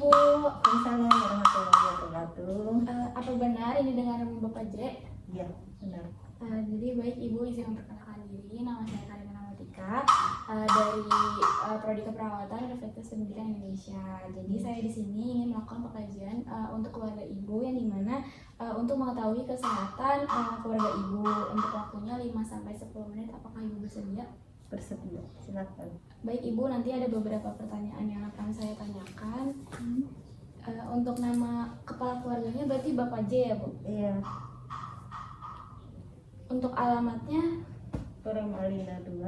Ibu. Waalaikumsalam warahmatullahi wabarakatuh. Apa benar ini dengan nama Bapak J? Iya, benar. Jadi baik Ibu, izin memperkenalkan diri. Nama saya Karina Namatika dari Prodi Keperawatan Universitas Pendidikan Indonesia. Jadi saya di sini ingin melakukan pengkajian untuk keluarga Ibu yang dimana untuk mengetahui kesehatan keluarga Ibu. Untuk waktunya 5-10 menit. Apakah Ibu bersedia? Bersedia, silakan. Baik Ibu, nanti ada beberapa pertanyaan yang akan saya tanyakan. Untuk nama kepala keluarganya berarti Bapak J ya Bu? Iya, Untuk alamatnya Korem Alina 2,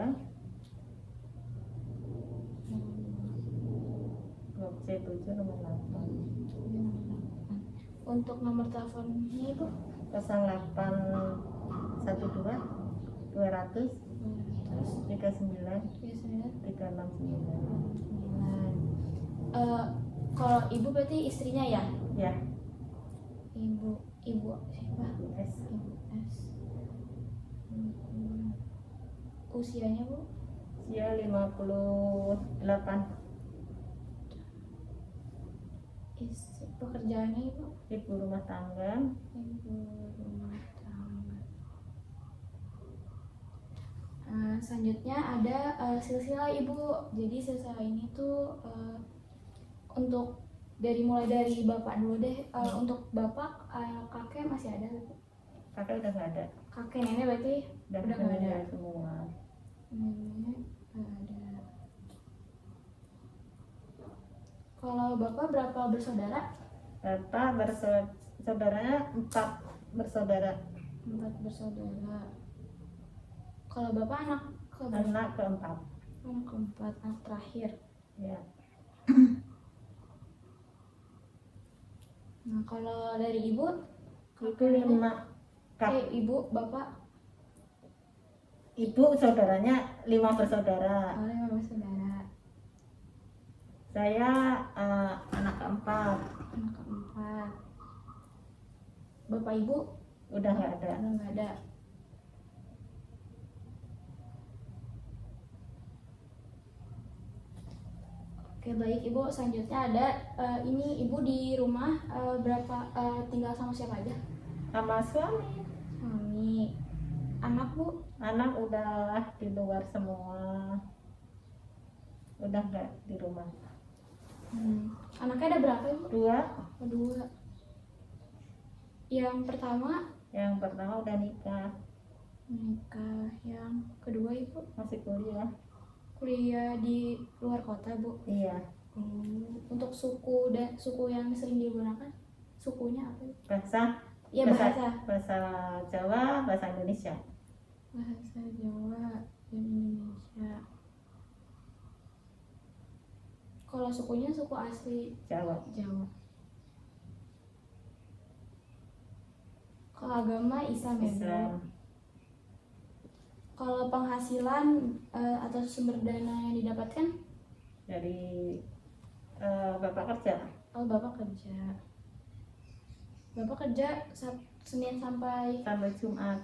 Blok C7 nomor 8. Untuk nomor teleponnya Ibu? 0812 200 Terus 39 biasanya 369. kalau Ibu berarti istrinya ya? Ya, Ibu siapa? S. Ibu S. Usianya Bu? Usia 58. Pekerjaannya Ibu? Ibu rumah tangga. Ibu rumah tangga. Selanjutnya ada silsilah Ibu. Jadi silsilah ini tuh untuk mulai dari Bapak dulu deh. Untuk Bapak, kakek masih ada? Kakak udah nggak ada. Kakek nenek berarti Udah nggak ada. meninggal semua. Nenek nggak ada. Kalau Bapak berapa bersaudara? Bapak saudaranya 4 bersaudara. 4 bersaudara. Kalau Bapak anak Anak keempat. Anak keempat, anak terakhir. Ya. Nah, kalau dari Ibu? Itu 5. Ibu, Bapak? Ibu saudaranya 5 bersaudara. 5 bersaudara. Saya anak keempat. Anak keempat. Bapak Ibu? Udah nggak ada. Udah nggak ada. Oke baik Ibu, selanjutnya ada ini Ibu di rumah tinggal sama siapa aja? Sama suami. Suami. Anak Bu? Anak udah di luar semua. Udah nggak di rumah. Anaknya ada berapa Ibu? 2. 2. Yang pertama? Yang pertama udah nikah. Yang kedua Ibu? Masih kuliah. Kuliah di luar kota Bu? Iya. Untuk suku yang sering digunakan, sukunya apa? Bahasa Jawa, bahasa Indonesia. Bahasa Jawa dan Indonesia. Kalau sukunya suku asli Jawa. Kalau agama Islam. Kalau penghasilan atau sumber dana yang didapatkan Dari Bapak kerja. Bapak kerja. Bapak kerja Senin sampai Jumat.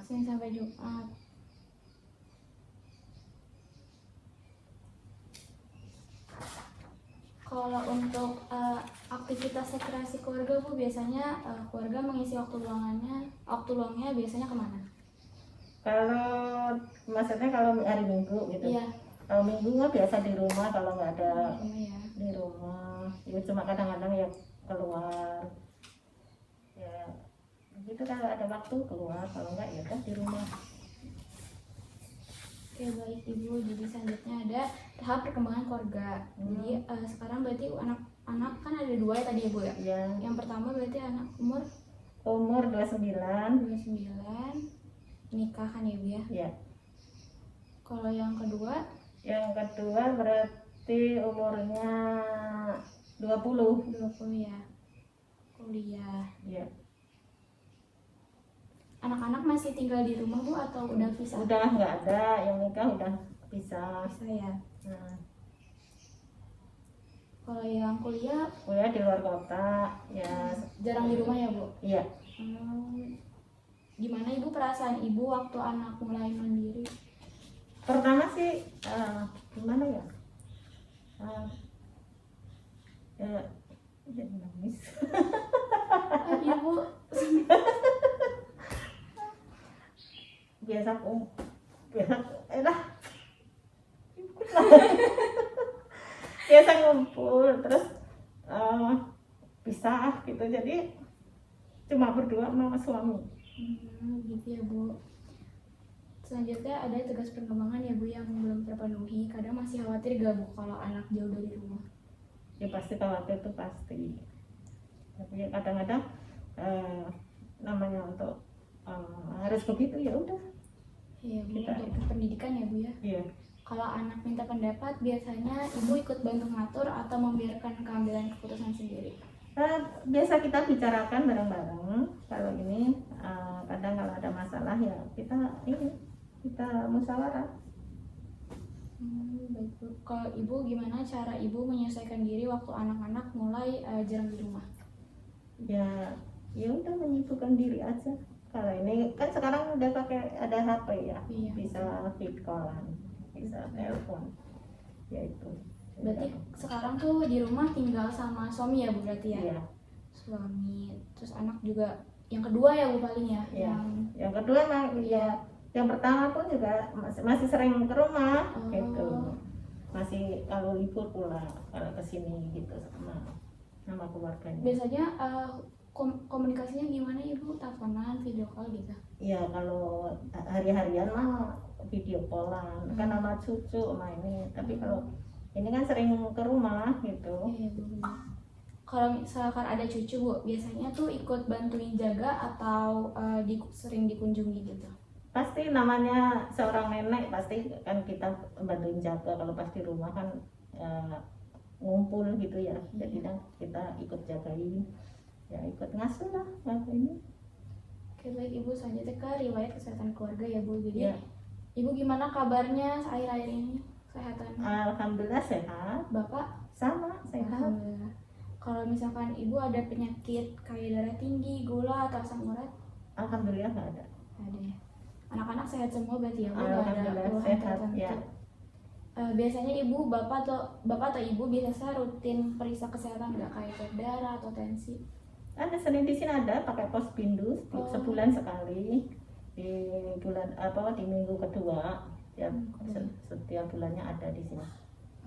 Kalau untuk aktivitas rekreasi keluarga Bu, biasanya keluarga mengisi waktu luangnya biasanya kemana? Maksudnya kalau hari Minggu gitu. Iya. Kalau Minggu mah biasa di rumah, kalau nggak ada Di rumah ya. ya cuma kadang-kadang ya keluar. Ya gitu, kalau ada waktu keluar, kalau nggak ya kan di rumah. Oke baik Ibu, jadi selanjutnya ada tahap perkembangan keluarga. Jadi sekarang berarti anak kan ada 2 ya tadi Ibu ya? Ya. Yang pertama berarti anak umur 29. nikah kan ya Bu ya? Ya. Kalau yang kedua? Yang kedua berarti umurnya 20 ya. Kuliah. Ya. Anak-anak masih tinggal di rumah Bu atau udah pisah? Udah nggak ada, yang nikah udah pisah. Pisah ya. Nah. Kalau yang kuliah Di luar kota ya. jarang di rumah ya Bu? Iya. Gimana Ibu perasaan Ibu waktu anak mulai mandiri? Pertama sih gimana ya? jadi nangis. Ibu biasa biasa lah biasa ngumpul terus pisah gitu, jadi cuma berdua sama suami. gitu ya Bu. Selanjutnya ada tugas perkembangan ya Bu yang belum terpenuhi. Kadang masih khawatir gak Bu kalau anak jauh dari rumah? Ya pasti khawatir itu pasti, tapi ya kadang-kadang namanya untuk harus begitu ya udah. Iya Bu, Kita untuk pendidikan ya Bu ya. Iya. Kalau anak minta pendapat, biasanya Ibu ikut bantu ngatur atau membiarkan keambilan keputusan sendiri? Biasa kita bicarakan bareng-bareng. Kalau ini kadang kalau ada masalah ya kita musyawarah. Baik Bu. Kalau Ibu gimana cara Ibu menyesuaikan diri waktu anak-anak mulai jarang di rumah? Ya udah menyibukkan diri aja. Kalau ini kan sekarang udah pakai ada HP ya, Iya. bisa video callan, bisa telepon, ya itu. Berarti sekarang tuh di rumah tinggal sama suami ya Bu berarti ya? Iya. Suami, terus anak juga yang kedua ya Bu paling ya? Iya. Yang kedua emang ya, yang pertama pun juga masih sering ke rumah gitu. Masih kalau libur pulang, kalau kesini gitu sama keluarganya. Biasanya komunikasinya gimana Ibu? Teleponan, video call gitu? Iya, kalau hari-harian mah video callan kan sama cucu sama ini. Tapi kalau ini kan sering ke rumah gitu. Iya Bu. Kalau misalkan ada cucu Bu, biasanya tuh ikut bantuin jaga atau sering dikunjungi gitu? Pasti namanya seorang nenek pasti kan kita bantuin jaga. Kalau pas di rumah kan ngumpul gitu ya, jadi kan kita ikut jagain, ya ikut ngasuh lah ini. Oke baik Ibu, selanjutnya ke riwayat kesehatan keluarga ya Bu. Jadi Ya. Ibu gimana kabarnya akhir-akhir ini kesehatan? Alhamdulillah sehat. Bapak? Sama sehat. Alhamdulillah. Kalau misalkan Ibu ada penyakit kayak darah tinggi, gula atau asam urat? Alhamdulillah nggak ada. Ada ya. Anak-anak sehat semua berarti ya Bu, nggak ada Alhamdulillah keluhan sehat tertentu. ya. Biasanya Ibu, bapak atau Ibu biasa rutin periksa kesehatan nggak kayak cek darah atau tensi? Ada sering di sini ada pakai pos pindu sebulan sekali di bulan di minggu kedua ya, setiap bulannya ada di sini.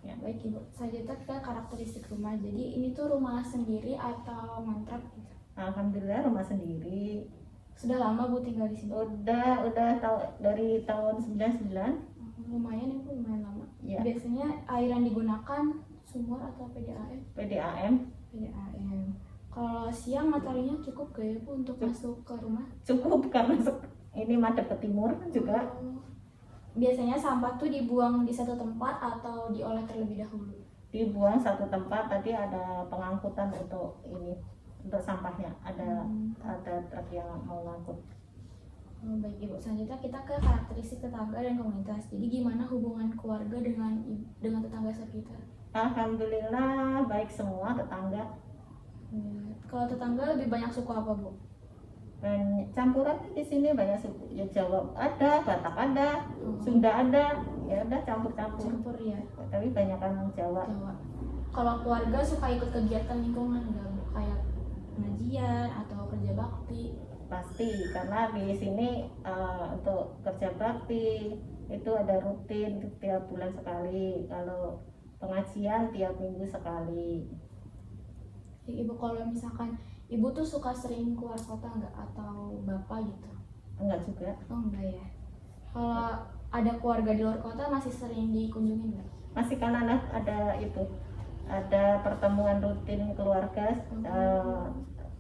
Ya. Baik Ibu, selanjutnya kita karakteristik rumah. Jadi ini tuh rumah sendiri atau ngontrak gitu? Alhamdulillah rumah sendiri. Sudah lama Bu tinggal di sini? Udah dari tahun 99. Lumayan Ibu, lumayan lama. Ya. Biasanya airan digunakan sumur atau PDAM? PDAM. PDAM. Kalau siang mataharinya cukup gak ya Bu untuk masuk ke rumah? Cukup karena ini madep ke timur juga. Biasanya sampah tuh dibuang di satu tempat atau diolah terlebih dahulu? Dibuang satu tempat, tadi ada pengangkutan untuk sampahnya, ada truk yang mau ngangkut. Baik Ibu, selanjutnya kita ke karakteristik tetangga dan komunitas. Jadi gimana hubungan keluarga dengan tetangga sekitar? Alhamdulillah baik semua tetangga. Kalau tetangga lebih banyak suku apa Bu? Campuran di sini banyak suku, ya Jawa ada, Batak ada, Sunda ada, ya udah campur ya. Tapi banyakan Jawa. Kalau keluarga suka ikut kegiatan lingkungan nggak Bu? Kayak pengajian atau kerja bakti? Pasti, karena di sini untuk kerja bakti itu ada rutin tiap bulan sekali. Kalau pengajian tiap minggu sekali. Ibu, kalau misalkan Ibu tuh suka sering keluar kota nggak atau Bapak gitu? Enggak juga. Oh enggak ya. Kalau ada keluarga di luar kota masih sering dikunjungi nggak? Masih, karena ada pertemuan rutin keluarga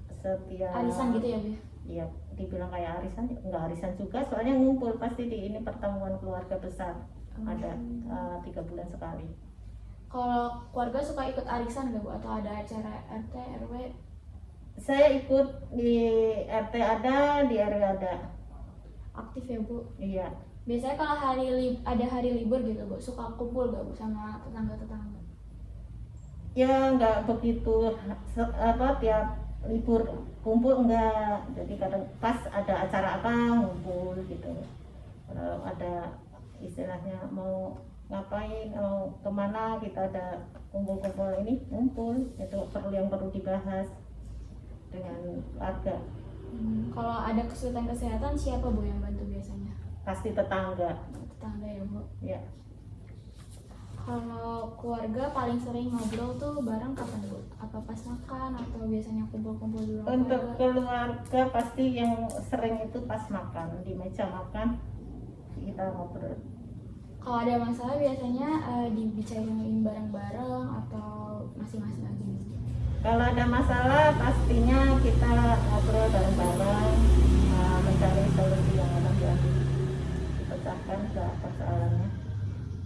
setiap Arisan gitu ya Bu? Iya, dibilang kayak arisan, enggak arisan juga, soalnya ngumpul pasti di ini pertemuan keluarga besar. Ada 3 bulan sekali. Kalau keluarga suka ikut arisan nggak Bu? Atau ada acara RT, RW? Saya ikut di RT ada, di RW ada. Aktif ya Bu? Iya. Biasanya kalau ada hari libur gitu Bu, suka kumpul nggak Bu sama tetangga-tetangga? Ya nggak begitu tiap libur kumpul enggak, jadi kadang pas ada acara apa ngumpul gitu. Kalau ada istilahnya mau ngapain, kemana kita ada kumpul-kumpul ini, kumpul itu yang perlu dibahas dengan keluarga. Kalau ada kesulitan kesehatan siapa Bu yang bantu biasanya? Pasti tetangga. Tetangga ya Bu. Ya. Kalau keluarga paling sering ngobrol tuh bareng kapan Bu? Apa pas makan atau biasanya kumpul-kumpul di rumah Untuk keluarga? keluarga pasti yang sering itu pas makan, di meja makan kita ngobrol. Kalau ada masalah biasanya dibicarain bareng-bareng atau masing-masing aja gitu? Kalau ada masalah pastinya kita ngobrol bareng-bareng, mencari solusi yang enak ya, dipecahkan ke persoalannya.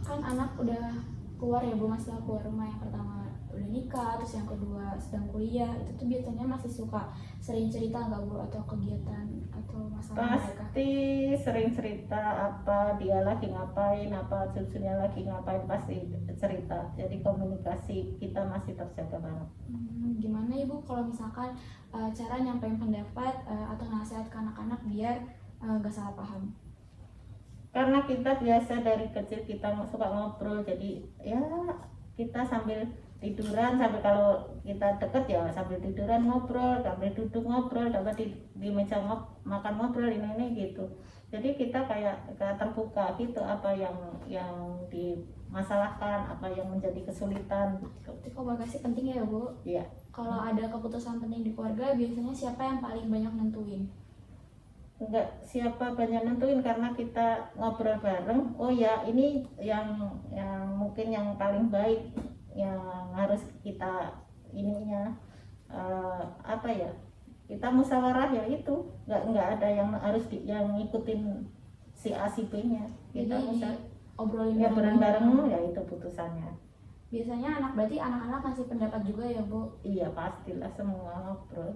Kan anak udah keluar ya Bu, masalah keluar rumah, yang pertama udah nikah, terus yang kedua sedang kuliah, itu tuh biasanya masih suka sering cerita nggak Bu, atau kegiatan atau masalah mereka? Pasti sering cerita apa dia lagi ngapain, apa cucunya lagi ngapain, pasti cerita. Jadi komunikasi kita masih terjaga banget. Gimana Ibu kalau misalkan cara nyampein pendapat atau nasihat ke anak-anak biar gak salah paham? Karena kita biasa dari kecil kita suka ngobrol, jadi ya kita sambil tiduran, sambil kalau kita deket ya sambil tiduran ngobrol, sambil duduk ngobrol, dapat di meja makan ngobrol ini gitu. Jadi kita kayak terbuka gitu, apa yang dimasalahkan, apa yang menjadi kesulitan. Itu komunikasi penting ya Bu? Iya. Kalau ada keputusan penting di keluarga biasanya siapa yang paling banyak nentuin? Enggak siapa banyak nentuin, karena kita ngobrol bareng. Oh ya, ini yang mungkin yang paling baik, yang harus kita ininya apa ya, kita musyawarah ya itu, nggak ada yang harus yang ngikutin si A si B nya, kita obrolin ya bareng-bareng. bareng ya itu putusannya. Biasanya berarti anak-anak ngasih pendapat juga ya Bu? Iya pastilah, semua ngobrol.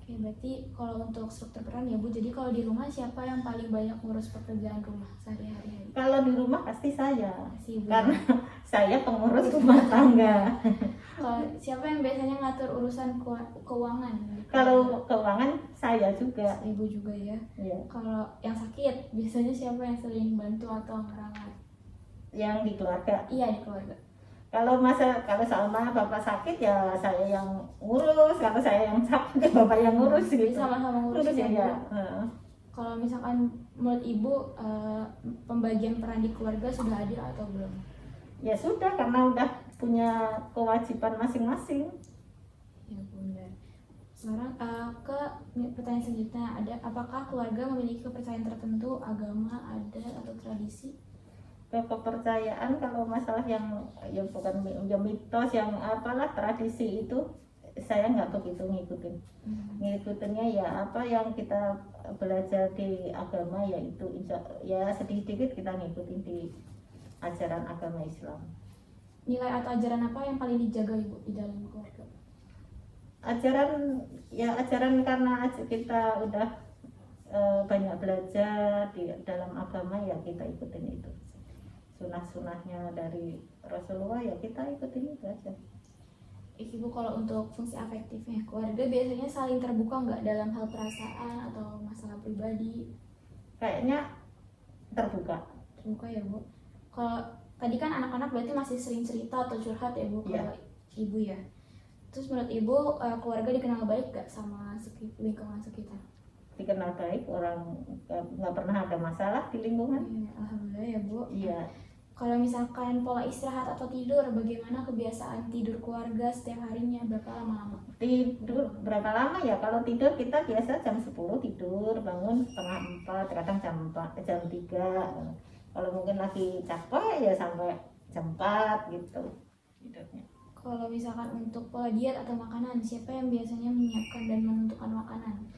Oke, berarti kalau untuk struktur peran ya Bu, jadi kalau di rumah siapa yang paling banyak ngurus pekerjaan rumah sehari-hari? Kalau di rumah pasti saya, Si Ibu. karena saya pengurus rumah tangga. Kalau siapa yang biasanya ngatur urusan keuangan? Kalau keuangan saya juga. Ibu juga ya. Iya. Kalau yang sakit biasanya siapa yang sering bantu atau merawat? Yang di keluarga. Iya, di keluarga. Kalau sama bapak sakit ya saya yang ngurus, kalau saya yang sakit ya bapak yang ngurus gitu. Jadi sama-sama ngurus ya Bu. Ya. Kalau misalkan menurut Ibu pembagian peran di keluarga sudah adil atau belum? Ya sudah, karena udah punya kewajiban masing-masing. Ya Bunda. Sekarang ke pertanyaan selanjutnya, apakah keluarga memiliki kepercayaan tertentu, agama, adat atau tradisi? Kepercayaan kalau masalah yang ya bukan ya mitos, yang apalah tradisi itu saya nggak begitu ngikutin. Ngikutinnya ya apa yang kita belajar di agama, ya itu ya sedikit-sedikit kita ngikutin di ajaran agama Islam. Nilai atau ajaran apa yang paling dijaga Ibu di dalam keluarga? Ajaran karena kita udah banyak belajar di dalam agama, ya kita ikutin itu. Sunah-sunahnya dari Rasulullah ya kita ikutin itu aja. Ibu, kalau untuk fungsi afektifnya keluarga biasanya saling terbuka nggak dalam hal perasaan atau masalah pribadi? Kayaknya terbuka Ya Bu. Kalau tadi kan anak-anak berarti masih sering cerita atau curhat ya Bu, kalau Ibu ya. Terus menurut Ibu keluarga dikenal baik gak sama lingkungan sekitar? Dikenal baik, orang nggak pernah ada masalah di lingkungan. Alhamdulillah ya Bu. Iya. Kalau misalkan pola istirahat atau tidur, bagaimana kebiasaan tidur keluarga setiap harinya, berapa lama? Tidur berapa lama ya? Kalau tidur kita biasa jam 10 tidur, bangun setengah 4, kadang jam 3. Kalau mungkin lagi capek ya sampai jam 4 gitu tidurnya. Kalau misalkan untuk pola diet atau makanan, siapa yang biasanya menyiapkan dan menentukan makanan?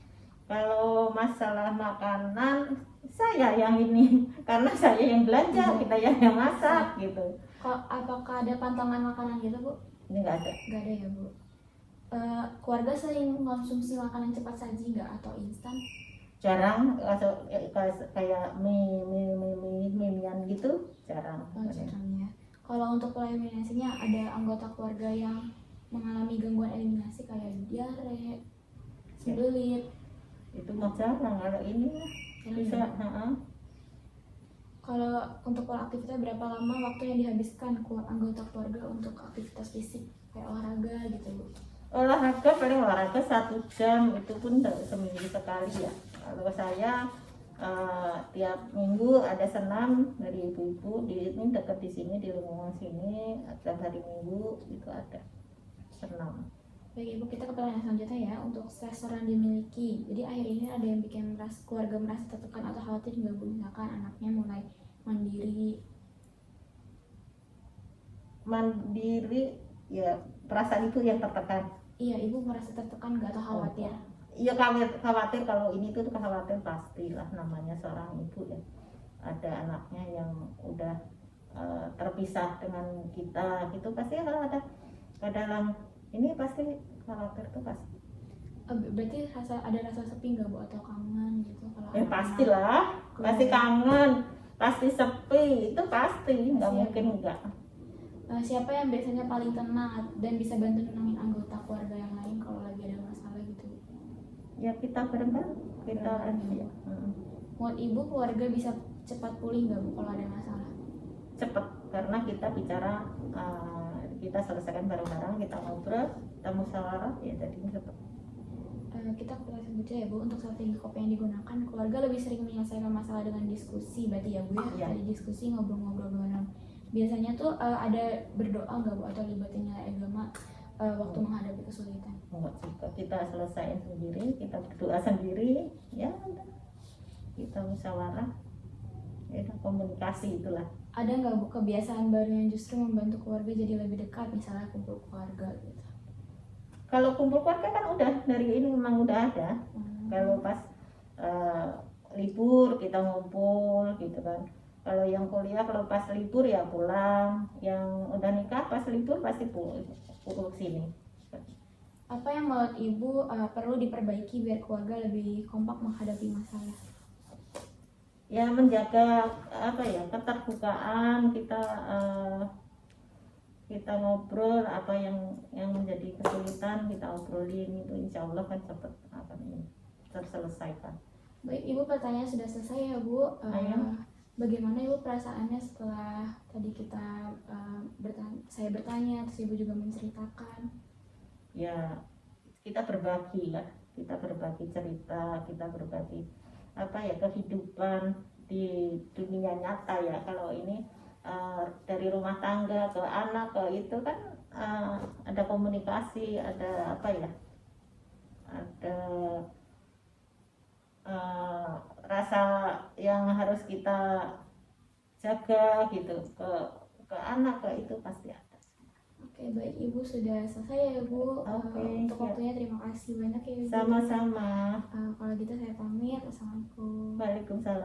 Kalau masalah makanan saya yang ini, karena saya yang belanja, kita yang masak gitu. Apakah ada pantangan makanan gitu Bu? Ini nggak ada. Nggak ada ya Bu. Keluarga sering mengkonsumsi makanan cepat saji nggak atau instan? Jarang, kayak mie-mian gitu jarang. Jarang ya. Kalau untuk pola eliminasinya, ada anggota keluarga yang mengalami gangguan eliminasi kayak diare, sembelit? Itu mah jarang, kalau ini bisa. Kalau untuk pola aktivitas, berapa lama waktu yang dihabiskan anggota keluarga untuk aktivitas fisik kayak olahraga gitu Bu? Olahraga paling olahraga 1 jam, itu pun seminggu sekali ya. Kalau saya tiap minggu ada senam dari ibu-ibu di ini dekat di sini di lingkungan sini, tiap hari minggu itu ada senam. Baik Ibu, kita ke pertanyaan selanjutnya ya. Untuk stresor yang dimiliki, jadi akhir ini ada yang bikin keluarga merasa tertekan atau khawatir nggak Bu? Misalkan anaknya mulai mandiri ya, perasaan itu yang tertekan. Iya, Ibu merasa tertekan nggak atau khawatir? Iya, khawatir kalau ini tuh khawatir pastilah, namanya seorang ibu ya, ada anaknya yang udah terpisah dengan kita gitu, pasti kalau ada dalam ini pasti khawatir tuh pasti. Berarti ada rasa sepi nggak Bu atau kangen gitu kalau Ya pastilah, pasti kangen, pasti sepi, itu pasti nggak mungkin enggak. Siapa yang biasanya paling tenang dan bisa bantu nenangin anggota keluarga yang lain kalau lagi ada masalah gitu? Ya kita bareng-bareng, kita ya. Menurut Ibu, keluarga bisa cepat pulih nggak Bu kalau ada masalah? Cepet, karena kita bicara, kita selesaikan bareng-bareng, kita ngobrol, kita musyawarah, ya jadi cepet. Kita ke pertanyaan selanjutnya ya Bu. Untuk strategi coping yang digunakan, keluarga lebih sering menyelesaikan masalah dengan diskusi berarti ya Bu ya? Iya. Tadi diskusi, ngobrol-ngobrol bareng. Biasanya tuh ada berdoa nggak Bu atau libatin nilai agama waktu menghadapi kesulitan? Enggak juga, kita selesaiin sendiri, kita berdoa sendiri, ya udah. Kita musyawarah, ya udah, komunikasi itulah. Ada nggak Bu kebiasaan baru yang justru membantu keluarga jadi lebih dekat, misalnya kumpul keluarga gitu? Kalau kumpul keluarga kan udah dari ini memang udah ada. Kalau pas libur kita ngumpul gitu kan. Kalau yang kuliah kalau pas libur ya pulang, yang udah nikah pas libur pasti pulang ke sini. Apa yang menurut Ibu perlu diperbaiki biar keluarga lebih kompak menghadapi masalah? Ya menjaga keterbukaan kita, kita ngobrol apa yang menjadi kesulitan kita obrolin, itu insya Allah kan cepat terselesaikan. Baik Ibu, pertanyaan sudah selesai ya Bu. Bagaimana Ibu perasaannya setelah tadi saya bertanya, terus Ibu juga menceritakan? Ya kita berbagi lah, kita berbagi cerita, kita berbagi kehidupan di dunia nyata ya. Kalau ini dari rumah tangga ke anak ke itu kan ada komunikasi, ada ada rasa yang harus kita jaga gitu ke anak ke itu pasti ada. Oke, baik Ibu, sudah selesai ya Bu. Untuk waktunya terima kasih banyak ya Ibu. Sama-sama. Kalau gitu saya pamit. Assalamualaikum. Waalaikumsalam.